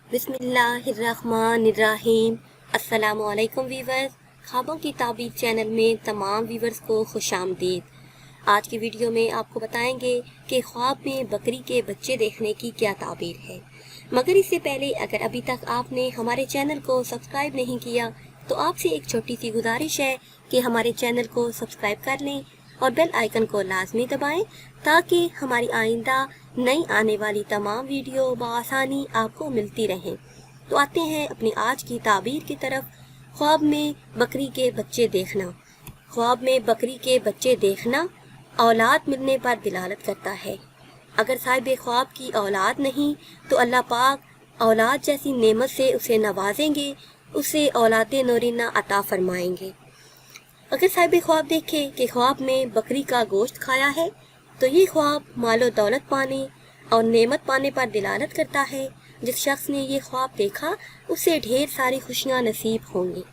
बिस्मिल्लाहिर्रहमानिर्रहीम। अस्सलाम वालेकुम वीवर्स। ख्वाबों की ताबीर चैनल में तमाम वीवर्स को खुशामदीद। आज की वीडियो में आपको बताएंगे कि ख्वाब में बकरी के बच्चे देखने की क्या ताबीर है। मगर इससे पहले अगर अभी तक आपने हमारे चैनल को सब्सक्राइब नहीं किया तो आपसे एक छोटी सी गुजारिश है कि हमारे चैनल को सब्सक्राइब कर लें और बेल आइकन को लाजमी दबाएं ताकि हमारी आइंदा नई आने वाली तमाम वीडियो बआसानी आपको मिलती रहें। तो आते हैं अपनी आज की ताबीर की तरफ। ख्वाब में बकरी के बच्चे देखना। ख्वाब में बकरी के बच्चे देखना औलाद मिलने पर दिलालत करता है। अगर साहिब ख्वाब की औलाद नहीं तो अल्लाह पाक औलाद जैसी नेमत से उसे नवाजेंगे, उसे औलाद नूरीना अता फरमाएंगे। अगर साहिब ख्वाब देखे कि ख्वाब में बकरी का गोश्त खाया है तो ये ख्वाब मालो दौलत पाने और नेमत पाने पर दिलालत करता है। जिस शख्स ने ये ख्वाब देखा उसे ढेर सारी खुशियाँ नसीब होंगी।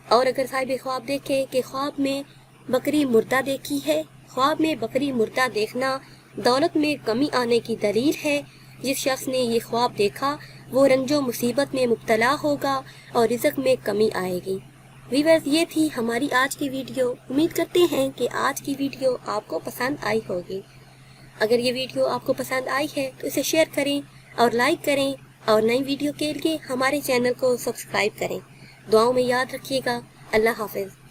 और अगर साहिब ख्वाब देखे कि ख्वाब में बकरी मुर्दा देखी है, ख्वाब में बकरी मुर्दा देखना दौलत में कमी आने की दलील है। जिस शख्स ने ये ख्वाब देखा वो रंजो मुसीबत में मुब्तला होगा और रिज़्क़ में कमी आएगी। व्यूअर्स, ये थी हमारी आज की वीडियो। उम्मीद करते हैं कि आज की वीडियो आपको पसंद आई होगी। अगर ये वीडियो आपको पसंद आई है तो इसे शेयर करें और लाइक करें और नई वीडियो के लिए हमारे चैनल को सब्सक्राइब करें। दुआओं में याद रखिएगा। अल्लाह हाफ़िज़।